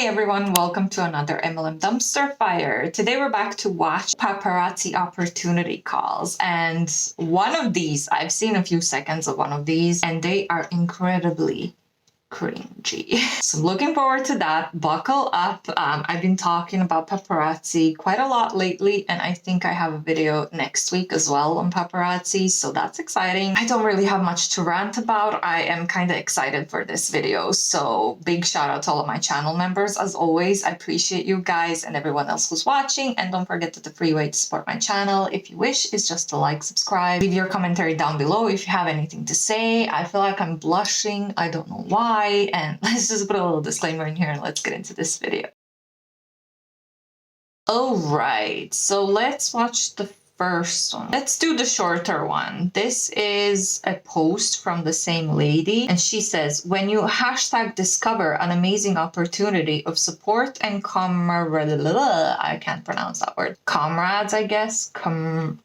Hi everyone, welcome to another MLM Dumpster Fire. Today we're back to watch paparazzi opportunity calls, and one of these, I've seen a few seconds of one of these and they are incredibly cringy. So I'm looking forward to that. Buckle up. I've been talking about paparazzi quite a lot lately, and I think I have a video next week as well on paparazzi, so that's exciting. I don't really have much to rant about. I am kind of excited for this video, so big shout out to all of my channel members. As always, I appreciate you guys and everyone else who's watching, and don't forget that the free way to support my channel, if you wish, is just to like, subscribe, leave your commentary down below if you have anything to say. I feel like I'm blushing. I don't know why. And let's just put a little disclaimer in here and let's get into this video. Alright, so let's watch the first one. Let's do the shorter one. This is a post from the same lady, and she says, when you hashtag discover an amazing opportunity of support and camaraderie, I can't pronounce that word, comrades, I guess,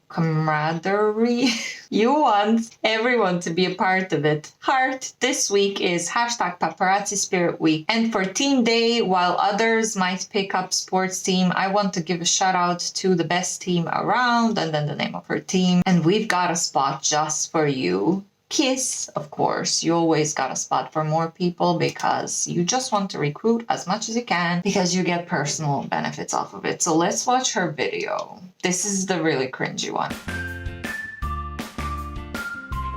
camaraderie. You want everyone to be a part of it. Heart, this week is hashtag paparazzi spirit week, and for team day, while others might pick up sports team, I want to give a shout out to the best team around, and then the name of her team, and we've got a spot just for you. Kiss, of course. You always got a spot for more people because you just want to recruit as much as you can because you get personal benefits off of it. So let's watch her video. This is the really cringy one.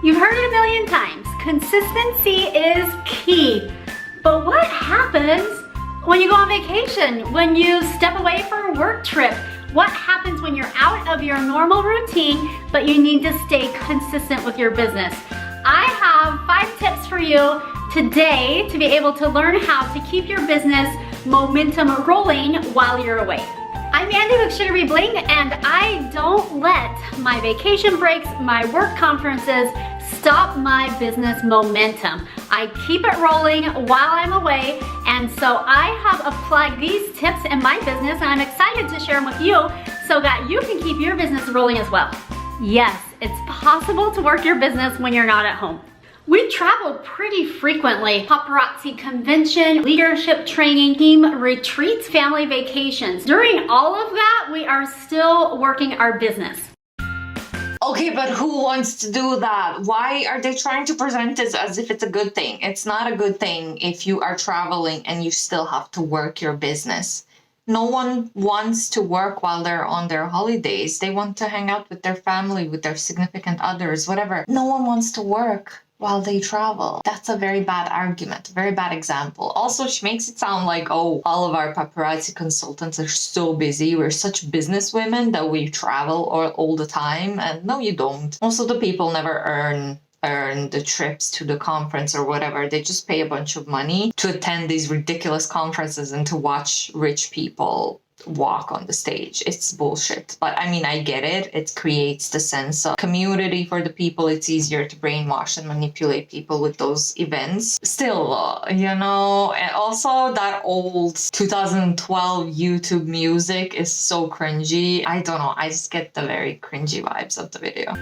You've heard it a million times. Consistency is key. But what happens when you go on vacation? When you step away for a work trip? What happens when you're out of your normal routine, but you need to stay consistent with your business? I have 5 tips for you today to be able to learn how to keep your business momentum rolling while you're away. I'm Andy with Sugary Bling, and I don't let my vacation breaks, my work conferences, stop my business momentum. I keep it rolling while I'm away, and so I have applied these tips in my business, and I'm excited to share them with you so that you can keep your business rolling as well. Yes, it's possible to work your business when you're not at home. We travel pretty frequently. Paparazzi convention, leadership training, team retreats, family vacations. During all of that, we are still working our business. Okay, but who wants to do that? Why are they trying to present this as if it's a good thing? It's not a good thing if you are traveling and you still have to work your business. No one wants to work while they're on their holidays. They want to hang out with their family, with their significant others, whatever. No one wants to work while they travel. That's a very bad argument, a very bad example. Also, she makes it sound like, oh, all of our paparazzi consultants are so busy. We're such business women that we travel all the time. And no, you don't. Most of the people never earn the trips to the conference or whatever. They just pay a bunch of money to attend these ridiculous conferences and to watch rich people walk on the stage. It's bullshit. But I mean, I get it. It creates the sense of community for the people. It's easier to brainwash and manipulate people with those events. Still, you know, and also that old 2012 YouTube music is so cringy. I don't know. I just get the very cringy vibes of the video.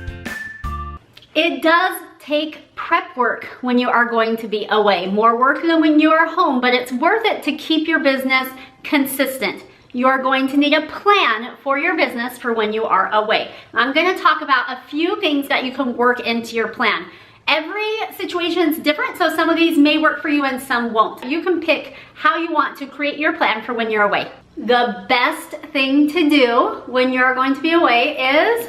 It does take prep work when you are going to be away. More work than when you are home, but it's worth it to keep your business consistent. You are going to need a plan for your business for when you are away. I'm going to talk about a few things that you can work into your plan. Every situation is different, so some of these may work for you and some won't. You can pick how you want to create your plan for when you're away. The best thing to do when you're going to be away is,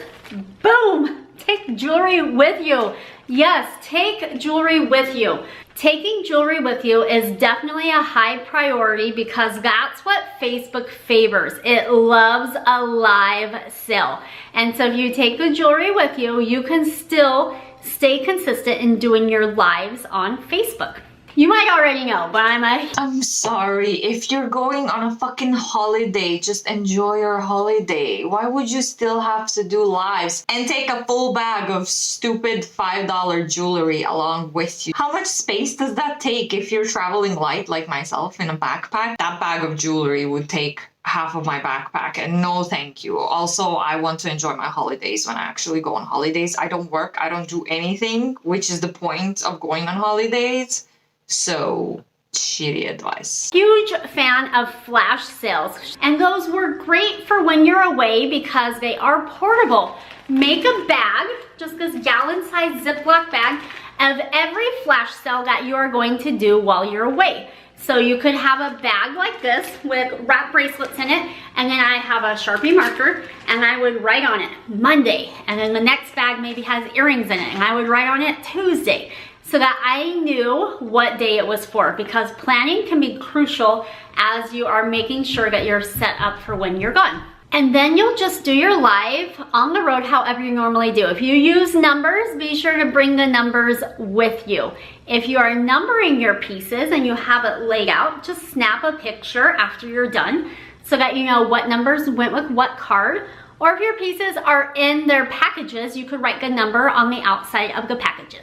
boom, take jewelry with you. Yes, take jewelry with you. Taking jewelry with you is definitely a high priority because that's what Facebook favors. It loves a live sale. And so if you take the jewelry with you, you can still stay consistent in doing your lives on Facebook. You might already know, but I'm sorry. If you're going on a fucking holiday, just enjoy your holiday. Why would you still have to do lives and take a full bag of stupid $5 jewelry along with you? How much space does that take if you're traveling light like myself in a backpack? That bag of jewelry would take half of my backpack, and no thank you. Also, I want to enjoy my holidays when I actually go on holidays. I don't work, I don't do anything, which is the point of going on holidays. So shitty advice. Huge fan of flash sales, and those were great for when you're away because they are portable. Make a bag, just this gallon-sized Ziploc bag, of every flash sale that you are going to do while you're away. So you could have a bag like this with wrap bracelets in it, and then I have a Sharpie marker, and I would write on it Monday, and then the next bag maybe has earrings in it, and I would write on it Tuesday, so that I knew what day it was for, because planning can be crucial as you are making sure that you're set up for when you're gone. And then you'll just do your live on the road however you normally do. If you use numbers, be sure to bring the numbers with you. If you are numbering your pieces and you have it laid out, just snap a picture after you're done so that you know what numbers went with what card. Or if your pieces are in their packages, you could write the number on the outside of the packages.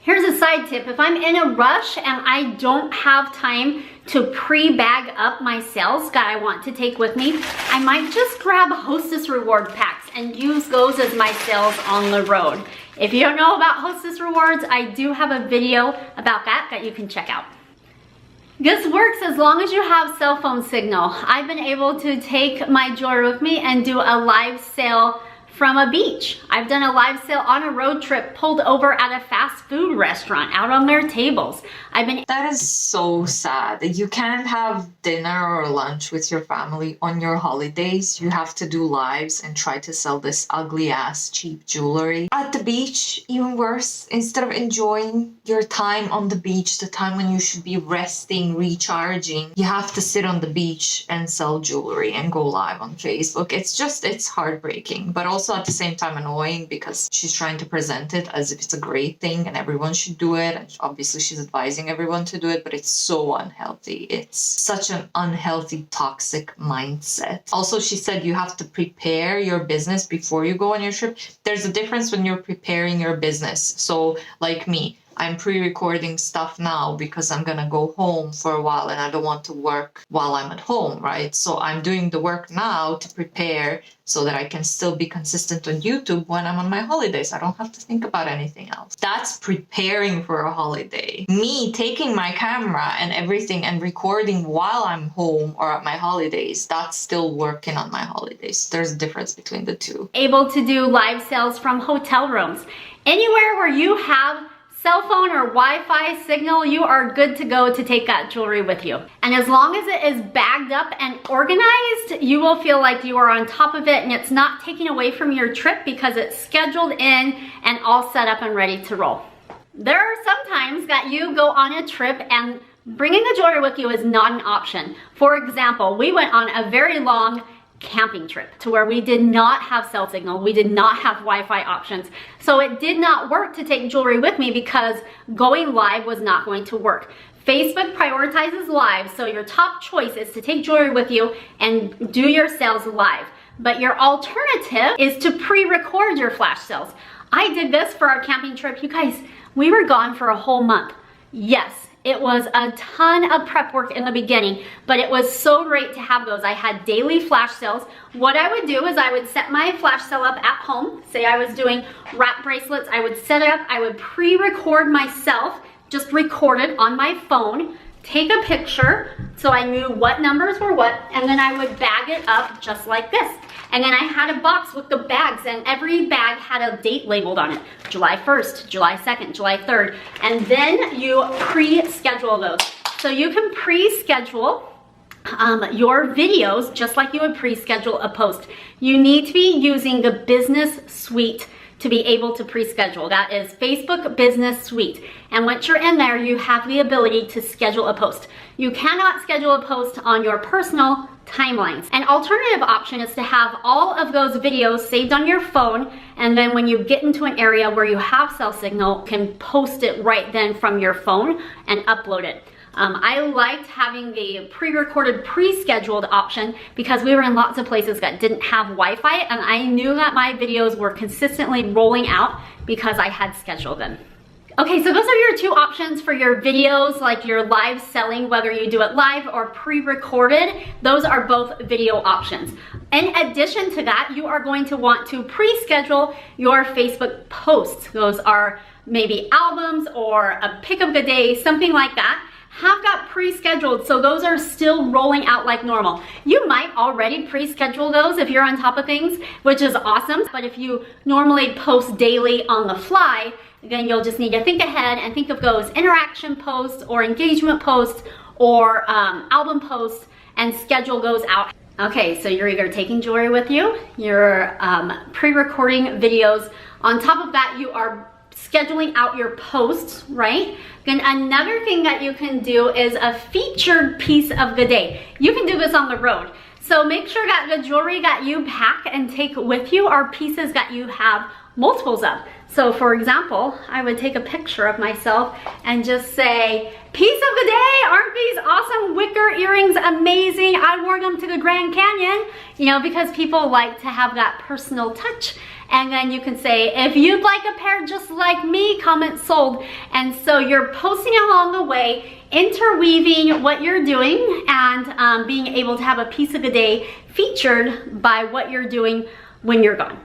Here's a side tip. If I'm in a rush and I don't have time to pre-bag up my sales that I want to take with me, I might just grab Hostess reward packs and use those as my sales on the road. If you don't know about Hostess rewards, I do have a video about that you can check out. This works as long as you have cell phone signal. I've been able to take my jewelry with me and do a live sale from a beach. I've done a live sale on a road trip, pulled over at a fast food restaurant, out on their tables. That is so sad. You can't have dinner or lunch with your family on your holidays. You have to do lives and try to sell this ugly ass cheap jewelry. At the beach, even worse. Instead of enjoying your time on the beach, the time when you should be resting, recharging, you have to sit on the beach and sell jewelry and go live on Facebook. It's heartbreaking, but also at the same time annoying because she's trying to present it as if it's a great thing and everyone should do it. And obviously she's advising everyone to do it, but it's so unhealthy. It's such an unhealthy, toxic mindset. Also, she said you have to prepare your business before you go on your trip. There's a difference when you're preparing your business. So like me, I'm pre-recording stuff now because I'm gonna go home for a while and I don't want to work while I'm at home, right? So I'm doing the work now to prepare so that I can still be consistent on YouTube when I'm on my holidays. I don't have to think about anything else. That's preparing for a holiday. Me taking my camera and everything and recording while I'm home or at my holidays, that's still working on my holidays. There's a difference between the two. Able to do live sales from hotel rooms. Anywhere where you have cell phone or Wi-Fi signal, you are good to go to take that jewelry with you. And as long as it is bagged up and organized, you will feel like you are on top of it and it's not taken away from your trip because it's scheduled in and all set up and ready to roll. There are some times that you go on a trip and bringing the jewelry with you is not an option. For example, we went on a very long camping trip to where we did not have cell signal, we did not have Wi-Fi options. So it did not work to take jewelry with me because going live was not going to work. Facebook prioritizes live, so your top choice is to take jewelry with you and do your sales live. But your alternative is to pre-record your flash sales. I did this for our camping trip. You guys, we were gone for a whole month. Yes, it was a ton of prep work in the beginning, but it was so great to have those. I had daily flash sales. What I would do is I would set my flash sale up at home. Say I was doing wrap bracelets, I would set it up, I would pre-record myself, just record it on my phone, take a picture so I knew what numbers were what, and then I would bag it up just like this. And then I had a box with the bags and every bag had a date labeled on it. July 1st, July 2nd, July 3rd. And then you pre-schedule those. So you can pre-schedule your videos just like you would pre-schedule a post. You need to be using the business suite to be able to pre-schedule. That is Facebook Business Suite. And once you're in there, you have the ability to schedule a post. You cannot schedule a post on your personal timelines. An alternative option is to have all of those videos saved on your phone, and then when you get into an area where you have cell signal, can post it right then from your phone and upload it. I liked having the pre-recorded, pre-scheduled option because we were in lots of places that didn't have Wi-Fi, and I knew that my videos were consistently rolling out because I had scheduled them. Okay, so those are your two options for your videos, like your live selling, whether you do it live or pre-recorded. Those are both video options. In addition to that, you are going to want to pre-schedule your Facebook posts. Those are maybe albums or a pick of the day, something like that. Have that pre-scheduled, so those are still rolling out like normal. You might already pre-schedule those if you're on top of things, which is awesome. But if you normally post daily on the fly, then you'll just need to think ahead and think of those interaction posts or engagement posts or album posts and schedule those out. Okay, so you're either taking jewelry with you, you're pre-recording videos. On top of that, you are scheduling out your posts, right? Then another thing that you can do is a featured piece of the day. You can do this on the road. So make sure that the jewelry that you pack and take with you are pieces that you have multiples of. So for example, I would take a picture of myself and just say, piece of the day, aren't these awesome wicker earrings amazing? I wore them to the Grand Canyon, you know, because people like to have that personal touch. And then you can say, if you'd like a pair just like me, comment sold. And so you're posting along the way, interweaving what you're doing and being able to have a piece of the day featured by what you're doing when you're gone.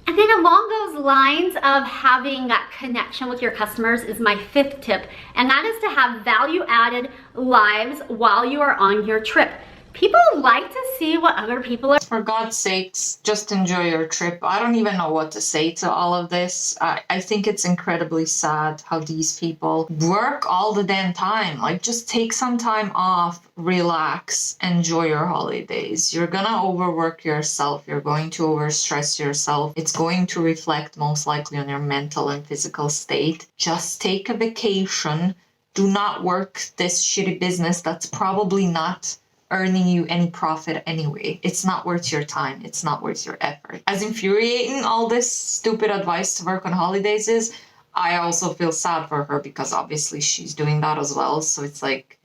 And then along those lines of having that connection with your customers is my fifth tip, and that is to have value-added lives while you are on your trip. People like to see what other people are. For God's sakes, just enjoy your trip. I don't even know what to say to all of this. I think it's incredibly sad how these people work all the damn time. Like, just take some time off, relax, enjoy your holidays. You're gonna overwork yourself. You're going to overstress yourself. It's going to reflect most likely on your mental and physical state. Just take a vacation. Do not work this shitty business that's probably not earning you any profit anyway. It's not worth your time. It's not worth your effort. As infuriating all this stupid advice to work on holidays is, I also feel sad for her because obviously she's doing that as well. So it's like,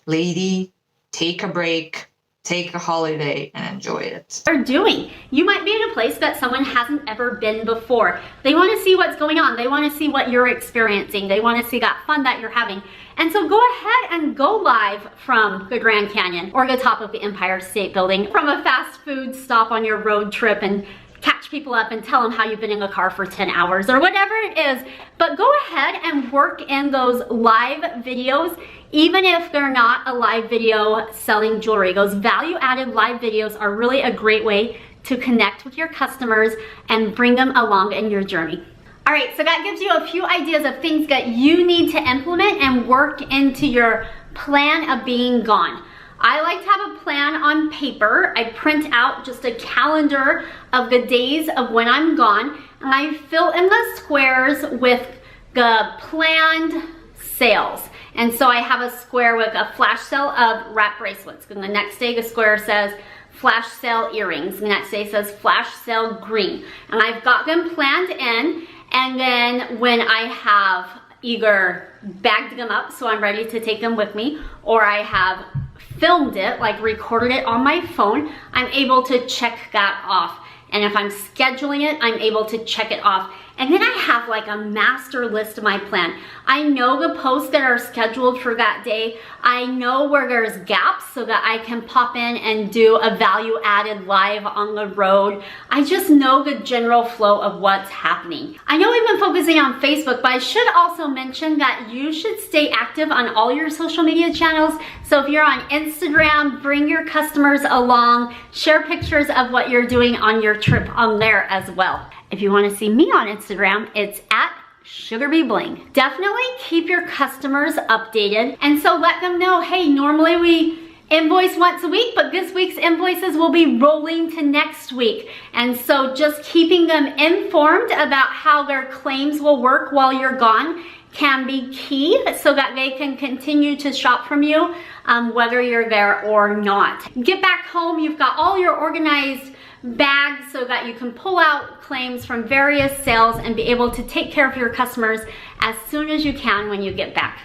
lady, take a break, take a holiday and enjoy it. They're doing. You might be in a place that someone hasn't ever been before. They want to see what's going on. They want to see what you're experiencing. They want to see that fun that you're having. And so go ahead and go live from the Grand Canyon or the top of the Empire State Building, from a fast food stop on your road trip, and catch people up and tell them how you've been in the car for 10 hours or whatever it is. But go ahead and work in those live videos, even if they're not a live video selling jewelry. Those value-added live videos are really a great way to connect with your customers and bring them along in your journey. All right, so that gives you a few ideas of things that you need to implement and work into your plan of being gone. I like to have a plan on paper. I print out just a calendar of the days of when I'm gone, and I fill in the squares with the planned sales. And so I have a square with a flash sale of wrap bracelets. And the next day the square says flash sale earrings. The next day says flash sale green. And I've got them planned in. And then when I have either bagged them up so I'm ready to take them with me, or I have filmed it, like recorded it on my phone, I'm able to check that off. And if I'm scheduling it, I'm able to check it off. And then I have like a master list of my plan. I know the posts that are scheduled for that day. I know where there's gaps so that I can pop in and do a value added live on the road. I just know the general flow of what's happening. I know we've been focusing on Facebook, but I should also mention that you should stay active on all your social media channels. So if you're on Instagram, bring your customers along, share pictures of what you're doing on your trip on there as well. If you want to see me on Instagram, it's at SugarBeeBling. Definitely keep your customers updated, and so let them know, hey, normally we invoice once a week, but this week's invoices will be rolling to next week. And so just keeping them informed about how their claims will work while you're gone can be key so that they can continue to shop from you whether you're there or not. Get back home, you've got all your organized bags so that you can pull out claims from various sales and be able to take care of your customers as soon as you can when you get back.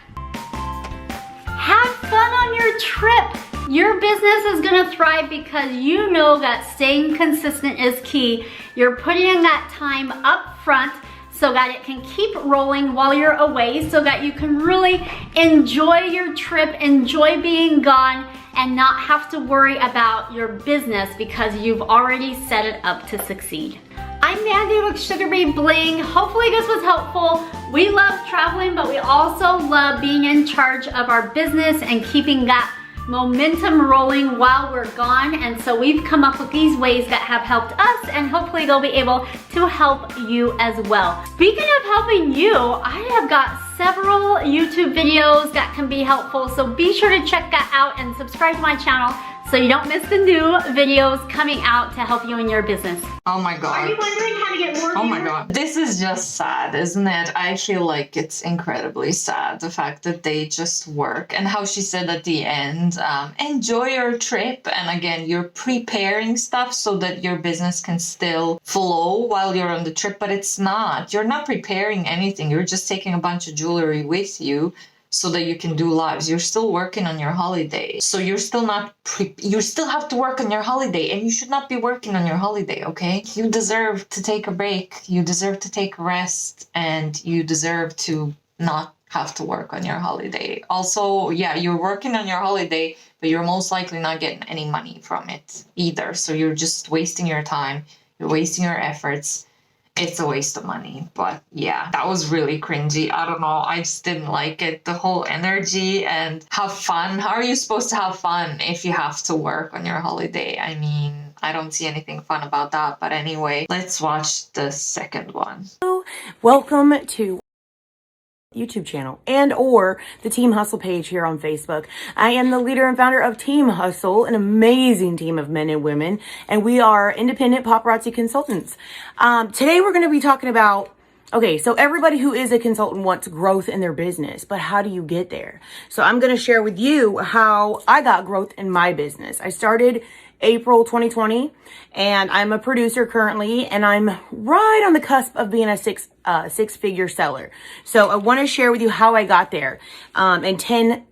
Have fun on your trip. Your business is gonna thrive because you know that staying consistent is key. You're putting in that time up front so that it can keep rolling while you're away, so that you can really enjoy your trip, enjoy being gone, and not have to worry about your business because you've already set it up to succeed. I'm Mandy with Sugar Bee Bling. Hopefully this was helpful. We love traveling, but we also love being in charge of our business and keeping that momentum rolling while we're gone. And so we've come up with these ways that have helped us, and hopefully they'll be able to help you as well. Speaking of helping you, I have got several YouTube videos that can be helpful, so be sure to check that out and subscribe to my channel so you don't miss the new videos coming out to help you in your business. Oh my God. Are you wondering how to get more Oh my viewers? God. This is just sad, isn't it? I feel like it's incredibly sad, the fact that they just work, and how she said at the end, enjoy your trip. And again, you're preparing stuff so that your business can still flow while you're on the trip, but it's not. You're not preparing anything. You're just taking a bunch of jewelry with you so that you can do lives. You're still working on your holiday. So you're still not, you still have to work on your holiday, and you should not be working on your holiday, okay? You deserve to take a break. You deserve to take a rest, and you deserve to not have to work on your holiday. Also, yeah, you're working on your holiday, but you're most likely not getting any money from it either. So you're just wasting your time. You're wasting your efforts. It's a waste of money. But yeah, that was really cringy. I don't know. I just didn't like it. The whole energy and have fun. How are you supposed to have fun if you have to work on your holiday? I mean, I don't see anything fun about that. But anyway, let's watch the second one. Welcome to YouTube channel and or the Team Hustle page here on Facebook. I am the leader and founder of Team Hustle, an amazing team of men and women, and we are independent paparazzi consultants. Today we're going to be talking about, okay, so everybody who is a consultant wants growth in their business, but how do you get there? So I'm going to share with you how I got growth in my business. I started April 2020, and I'm a producer currently, and I'm right on the cusp of being a six-figure seller. So I want to share with you how I got there, and 10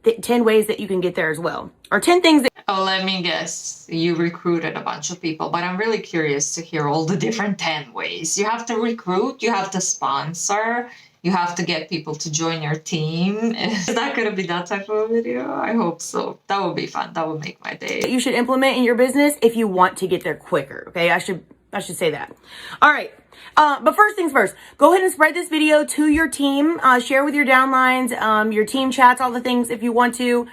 ways that you can get there as well, or 10 things that. Oh, let me guess. You recruited a bunch of people, but I'm really curious to hear all the different 10 ways. You have to recruit, you have to sponsor, you have to get people to join your team. Is that going to be that type of a video? I hope so. That would be fun. That would make my day. You should implement in your business if you want to get there quicker. Okay, I should say that. All right. But first things first, go ahead and spread this video to your team. Share with your downlines, your team chats, all the things if you want to.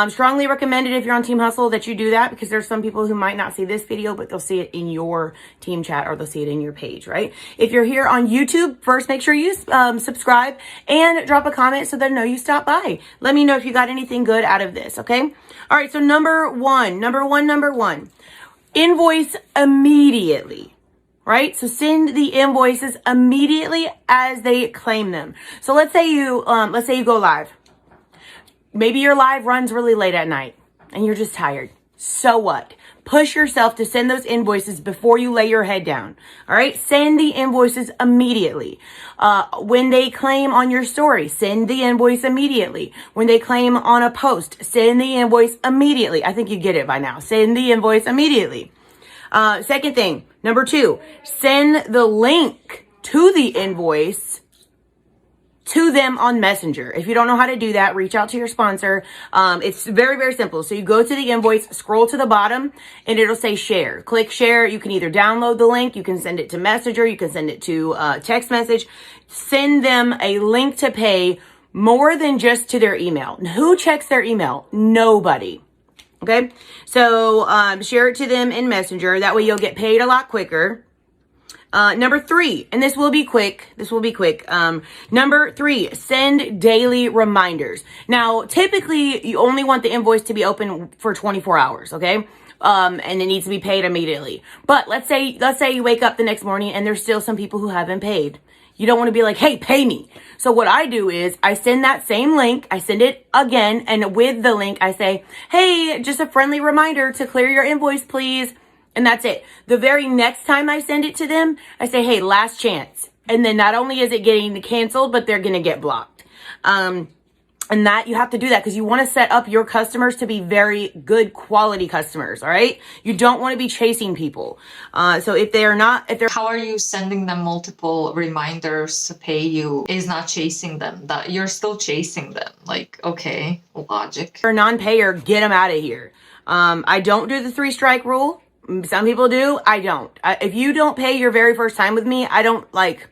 Strongly recommended if you're on Team Hustle that you do that, because there's some people who might not see this video, but they'll see it in your team chat, or they'll see it in your page, right? If you're here on YouTube, first make sure you subscribe and drop a comment so that I know you stopped by. Let me know if you got anything good out of this, okay? All right, so number one, invoice immediately. Right? So send the invoices immediately as they claim them. So let's say you go live. Maybe your live runs really late at night and you're just tired. So what? Push yourself to send those invoices before you lay your head down. All right? Send the invoices immediately. When they claim on your story, send the invoice immediately. When they claim on a post, send the invoice immediately. I think you get it by now. Send the invoice immediately. Second thing, number 2, send the link to the invoice to them on Messenger. If you don't know how to do that, reach out to your sponsor. It's very, very simple. So you go to the invoice, scroll to the bottom, and it'll say share. Click share. You can either download the link, you can send it to Messenger, you can send it to text message. Send them a link to pay more than just to their email. Who checks their email? Nobody. Okay, so share it to them in Messenger. That way you'll get paid a lot quicker. Number 3, and this will be quick. Number 3, send daily reminders. Now, typically you only want the invoice to be open for 24 hours, okay? And it needs to be paid immediately. But let's say you wake up the next morning and there's still some people who haven't paid. You don't want to be like, hey, pay me. So what I do is I send that same link. I send it again. And with the link, I say, hey, just a friendly reminder to clear your invoice, please. And that's it. The very next time I send it to them, I say, hey, last chance. And then not only is it getting canceled, but they're going to get blocked. And that you have to do that because you want to set up your customers to be very good quality customers. All right. You don't want to be chasing people. So if how are you sending them multiple reminders to pay you is not chasing them, that you're still chasing them. Like, okay, logic. they're non-payer, get them out of here. I don't do the 3-strike rule. Some people do. I don't. If you don't pay your very first time with me, I don't like.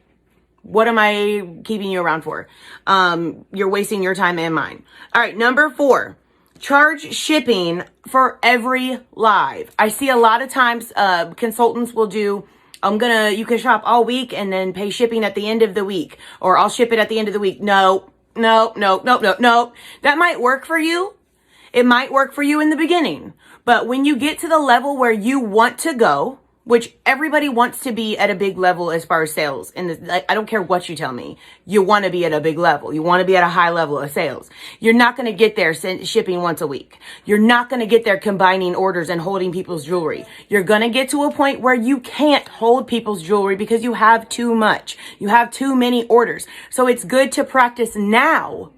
What am I keeping you around for? You're wasting your time and mine. All right, number 4, charge shipping for every live. I see a lot of times consultants will do, you can shop all week and then pay shipping at the end of the week, or I'll ship it at the end of the week. No. That might work for you. It might work for you in the beginning, but when you get to the level where you want to go, which everybody wants to be at a big level as far as sales. And I don't care what you tell me. You want to be at a big level. You want to be at a high level of sales. You're not going to get there shipping once a week. You're not going to get there combining orders and holding people's jewelry. You're going to get to a point where you can't hold people's jewelry because you have too much. You have too many orders. So it's good to practice now.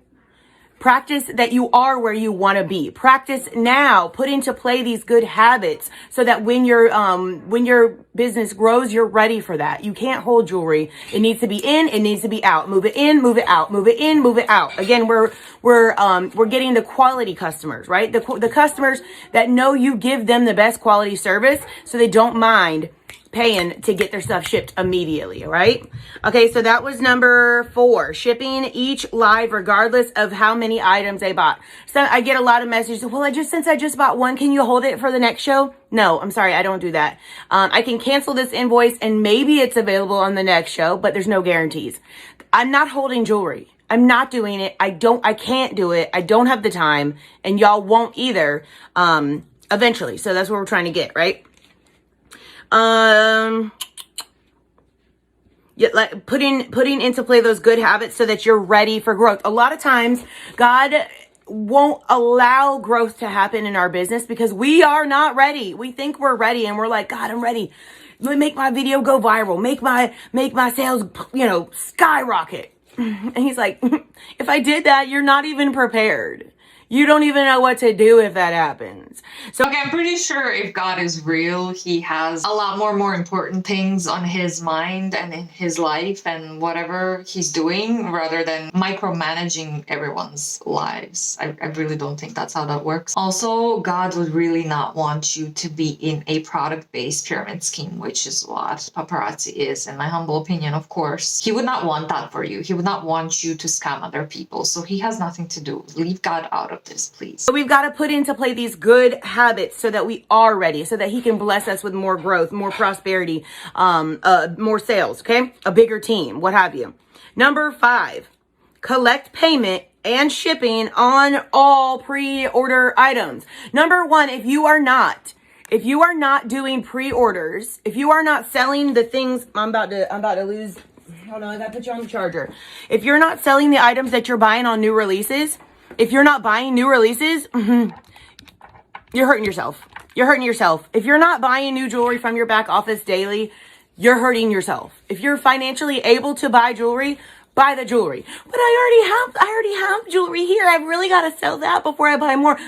Practice that you are where you want to be. Practice now. Put into play these good habits so that when your business grows, you're ready for that. You can't hold jewelry. It needs to be in. It needs to be out. Move it in. Move it out. Move it in. Move it out. Again, we're getting the quality customers, right? The customers that know you give them the best quality service, so they don't mind paying to get their stuff shipped immediately. All right. Okay. So that was number 4, shipping each live, regardless of how many items they bought. So I get a lot of messages. Well, since I just bought one, can you hold it for the next show? No, I'm sorry. I don't do that. I can cancel this invoice and maybe it's available on the next show, but there's no guarantees. I'm not holding jewelry. I'm not doing it. I can't do it. I don't have the time, and y'all won't either, eventually. So that's what we're trying to get, right? Like putting into play those good habits so that you're ready for growth. A lot of times God won't allow growth to happen in our business because we are not ready. We think we're ready and we're like, God, I'm ready. Let me make my video go viral. Make my sales, skyrocket. And he's like, if I did that, you're not even prepared. You don't even know what to do if that happens. So okay, I'm pretty sure if God is real, he has a lot more important things on his mind and in his life and whatever he's doing, rather than micromanaging everyone's lives. I really don't think that's how that works. Also, God would really not want you to be in a product-based pyramid scheme, which is what Paparazzi is, in my humble opinion, of course. He would not want that for you. He would not want you to scam other people. So he has nothing to do. Leave God out of this, please. So we've got to put into play these good habits so that we are ready, so that he can bless us with more growth, more prosperity, more sales, okay? A bigger team, what have you. Number 5, collect payment and shipping on all pre-order items. Number 1, if you are not doing pre-orders, if you are not selling the things, I'm about to lose, hold on, I gotta put you on the charger. If you're not selling the items that you're buying on new releases, if you're not buying new releases, you're hurting yourself. You're hurting yourself. If you're not buying new jewelry from your back office daily, you're hurting yourself. If you're financially able to buy jewelry, buy the jewelry. But I already have jewelry here. I've really got to sell that before I buy more.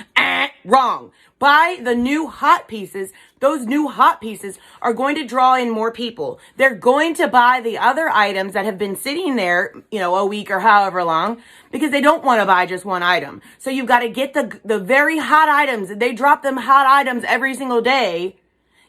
Wrong. Buy the new hot pieces. Those new hot pieces are going to draw in more people. They're going to buy the other items that have been sitting there, a week or however long, because they don't want to buy just one item. So you've got to get the very hot items. They drop them hot items every single day.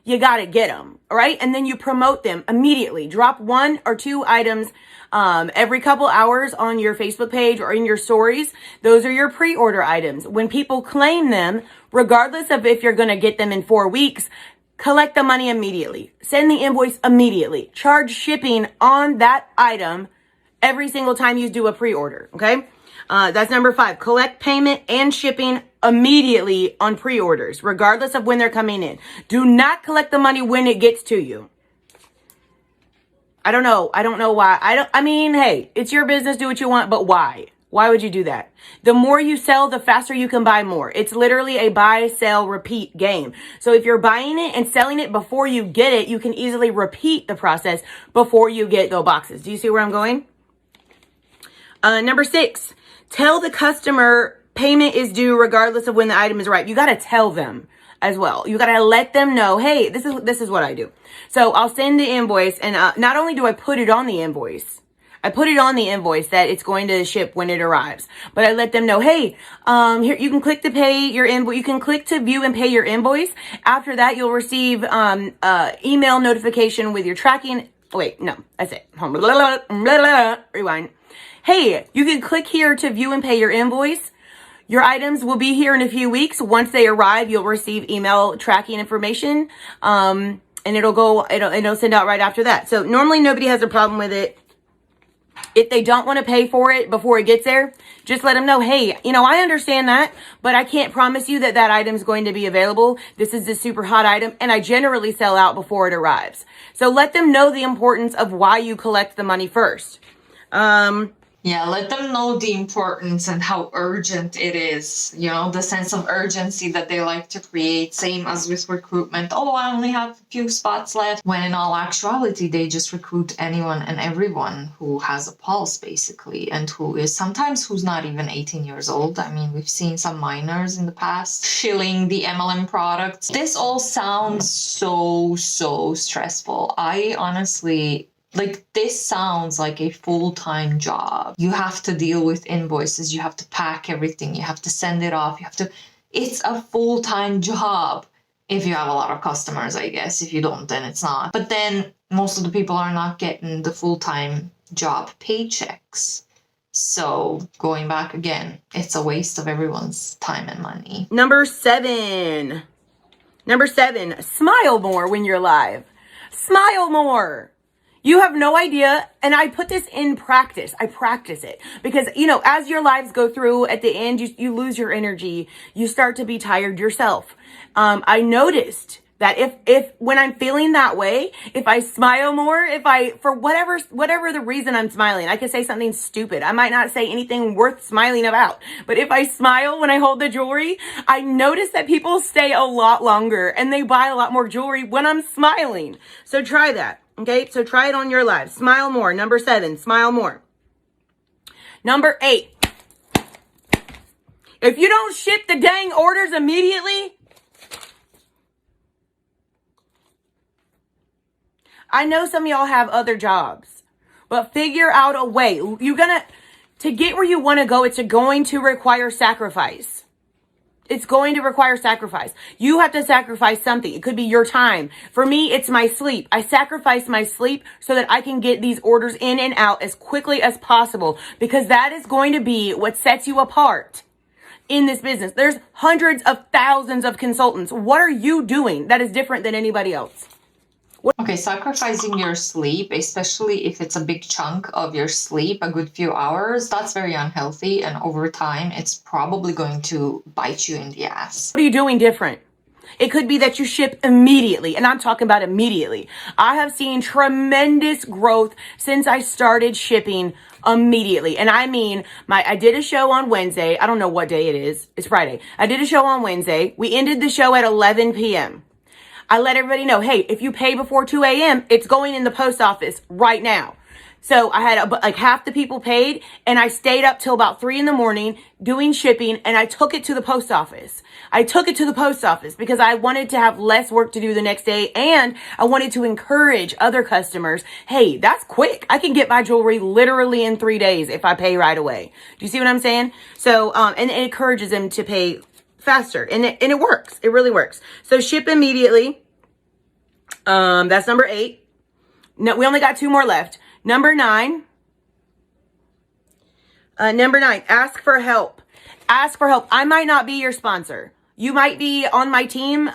You got to get them, all right? And then you promote them immediately. Drop 1 or 2 items every couple hours on your Facebook page or in your stories. Those are your pre-order items. When people claim them, regardless of if you're going to get them in 4 weeks, collect the money immediately. Send the invoice immediately. Charge shipping on that item every single time you do a pre-order, okay? That's number 5. Collect payment and shipping immediately on pre-orders, regardless of when they're coming in. Do not collect the money when it gets to you. I don't know why. Hey, it's your business. Do what you want, but why? Why would you do that? The more you sell, the faster you can buy more. It's literally a buy, sell, repeat game. So if you're buying it and selling it before you get it, you can easily repeat the process before you get the boxes. Do you see where I'm going? Number 6, Tell the customer payment is due regardless of when the item is arrived. You got to tell them as well. You got to let them know, hey, this is what I do. So I'll send the invoice, and not only do I put it on the invoice, that it's going to ship when it arrives, but I let them know, hey, here, you can click to pay your invoice. You can click to view and pay your invoice. After that, you'll receive email notification with your tracking. Wait, no, that's it. Rewind. Hey, you can click here to view and pay your invoice. Your items will be here in a few weeks. Once they arrive, you'll receive email tracking information, and it'll send out right after that. So normally nobody has a problem with it. If they don't want to pay for it before it gets there, just let them know, hey, I understand that, but I can't promise you that item is going to be available. This is a super hot item, and I generally sell out before it arrives. So let them know the importance of why you collect the money first. Yeah, let them know the importance and how urgent it is. The sense of urgency that they like to create. Same as with recruitment. Oh, I only have a few spots left. When in all actuality, they just recruit anyone and everyone who has a pulse, basically, and who's not even 18 years old. I mean, we've seen some minors in the past shilling the MLM products. This all sounds so stressful. I honestly... this sounds like a full-time job. You have to deal with invoices. You have to pack everything. You have to send it off. It's a full-time job. If you have a lot of customers, I guess. If you don't, then it's not. But then most of the people are not getting the full-time job paychecks. So going back again, it's a waste of everyone's time and money. Number seven, smile more when you're live. Smile more. You have no idea, and I put this in practice. I practice it because, as your lives go through, at the end, you lose your energy. You start to be tired yourself. I noticed that if when I'm feeling that way, if I smile more, for whatever the reason I'm smiling, I could say something stupid. I might not say anything worth smiling about, but if I smile when I hold the jewelry, I notice that people stay a lot longer and they buy a lot more jewelry when I'm smiling. So try that. Okay, so try it on your live. Smile more. Number 7, smile more. Number 8, if you don't ship the dang orders immediately, I know some of y'all have other jobs, but figure out a way. To get where you want to go, it's going to require sacrifice. It's going to require sacrifice. You have to sacrifice something. It could be your time. For me, it's my sleep. I sacrifice my sleep so that I can get these orders in and out as quickly as possible, because that is going to be what sets you apart in this business. There's hundreds of thousands of consultants. What are you doing that is different than anybody else? Okay, sacrificing your sleep, especially if it's a big chunk of your sleep, a good few hours, that's very unhealthy. And over time, it's probably going to bite you in the ass. What are you doing different? It could be that you ship immediately, and I'm talking about immediately. I have seen tremendous growth since I started shipping immediately. And I mean, I did a show on Wednesday. I don't know what day it is. It's Friday. I did a show on Wednesday. We ended the show at 11 p.m. I let everybody know, hey, if you pay before 2 a.m., it's going in the post office right now. So I had like half the people paid, and I stayed up till about 3 a.m. doing shipping, and I took it to the post office. Because I wanted to have less work to do the next day, and I wanted to encourage other customers. Hey, that's quick. I can get my jewelry literally in 3 days if I pay right away. Do you see what I'm saying? So, and it encourages them to pay faster, and it works. It really works. So ship immediately. That's number 8. No, we only got 2 more left. Number 9, ask for help. Ask for help. I might not be your sponsor. You might be on my team,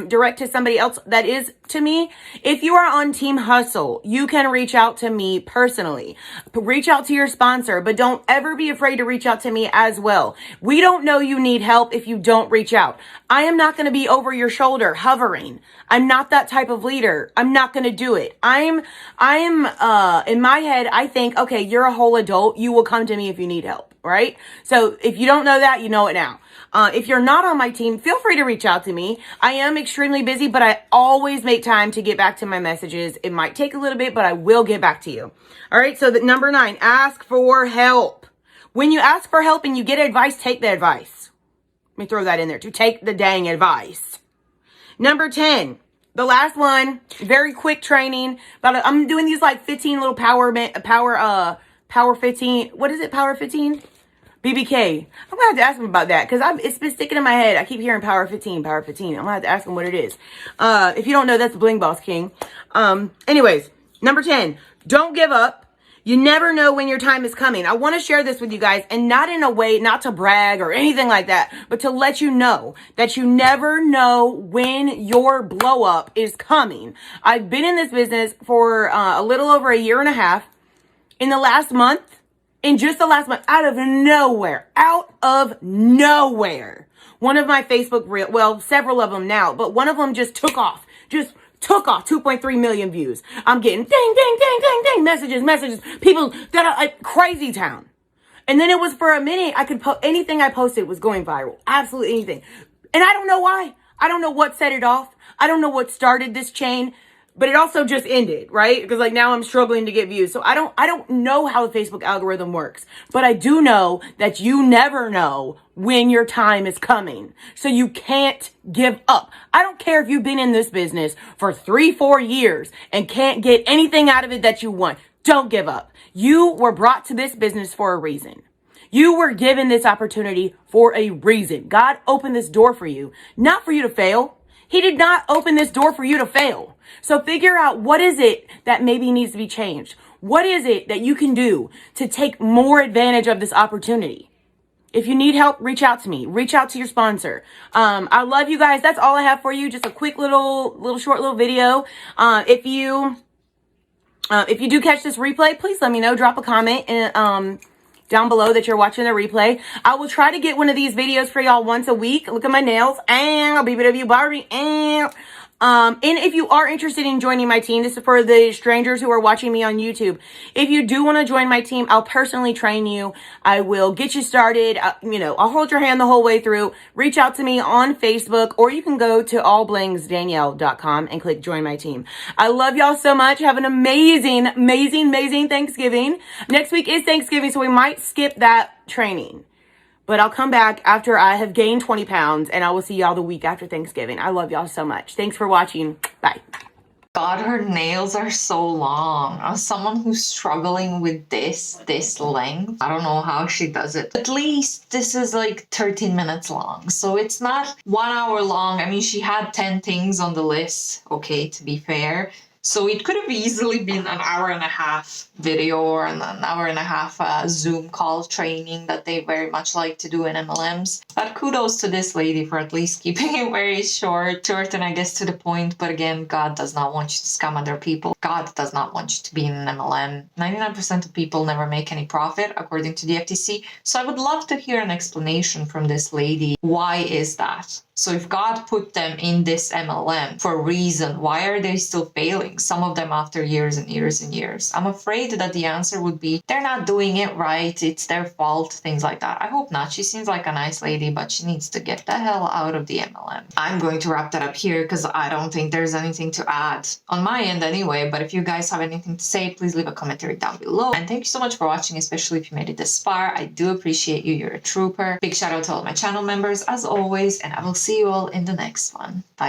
direct to somebody else that is to me. If you are on Team Hustle, you can reach out to me personally. Reach out to your sponsor, but don't ever be afraid to reach out to me as well. We don't know you need help if you don't reach out. I am not going to be over your shoulder hovering. I'm not that type of leader. I'm not going to do it. I'm in my head, I think, okay, you're a whole adult. You will come to me if you need help, right? So if you don't know that, you know it now. If you're not on my team, feel free to reach out to me. I am extremely busy, but I always make time to get back to my messages. It might take a little bit, but I will get back to you. All right. So number 9, ask for help. When you ask for help and you get advice, take the advice. Let me throw that in there too. Take the dang advice. Number 10, the last one, very quick training. But I'm doing these like 15 little power 15. What is it? Power 15? BBK. I'm gonna have to ask him about that because it's been sticking in my head. I keep hearing Power 15, Power 15. I'm gonna have to ask him what it is. If you don't know, that's the Bling Boss King. Anyways, number 10, don't give up. You never know when your time is coming. I want to share this with you guys, and not in a way, not to brag or anything like that, but to let you know that you never know when your blow up is coming. I've been in this business for a little over a year and a half. In the last month, just the last month, out of nowhere, one of my Facebook reels, well, several of them now, but one of them just took off. 2.3 million views. I'm getting ding, messages, people that are like crazy town. And then it was for a minute, I could anything I posted was going viral. Absolutely anything. And I don't know why. I don't know what set it off. I don't know what started this chain, but it also just ended, right? Because like now I'm struggling to get views. So I don't know how the Facebook algorithm works, but I do know that you never know when your time is coming. So you can't give up. I don't care if you've been in this business for 3-4 years and can't get anything out of it that you want. Don't give up. You were brought to this business for a reason. You were given this opportunity for a reason. God opened this door for you, not for you to fail. He did not open this door for you to fail. So figure out what is it that maybe needs to be changed. What is it that you can do to take more advantage of this opportunity? If you need help, reach out to me. Reach out to your sponsor. I love you guys. That's all I have for you. Just a quick short video. If you do catch this replay, please let me know. Drop a comment and down below that you're watching the replay. I will try to get one of these videos for y'all once a week. Look at my nails. And I'll be BBW Barbie. And if you are interested in joining my team, this is for the strangers who are watching me on YouTube. If you do want to join my team, I'll personally train you. I will get you started. I'll hold your hand the whole way through. Reach out to me on Facebook, or you can go to allblingsdanielle.com and click join my team. I love y'all so much. Have an amazing Thanksgiving. Next week is Thanksgiving, so we might skip that training. But I'll come back after I have gained 20 pounds, and I will see y'all the week after Thanksgiving. I love y'all so much. Thanks for watching. Bye. God, her nails are so long. As someone who's struggling with this length, I don't know how she does it. At least this is like 13 minutes long. So it's not 1 hour long. I mean, she had 10 things on the list, okay, to be fair. So it could have easily been an hour and a half video or an hour and a half Zoom call training that they very much like to do in MLMs. But kudos to this lady for at least keeping it very short and I guess to the point. But again, God does not want you to scam other people. God does not want you to be in an MLM. 99% of people never make any profit according to the FTC. So I would love to hear an explanation from this lady. Why is that? So if God put them in this MLM for a reason, why are they still failing? Some of them after years and years and years. I'm afraid that the answer would be, they're not doing it right, it's their fault, things like that. I hope not. She seems like a nice lady, but she needs to get the hell out of the MLM. I'm going to wrap that up here because I don't think there's anything to add on my end anyway. But if you guys have anything to say, please leave a commentary down below. And thank you so much for watching, especially if you made it this far. I do appreciate you. You're a trooper. Big shout out to all my channel members as always, and I will see you all in the next one. Bye.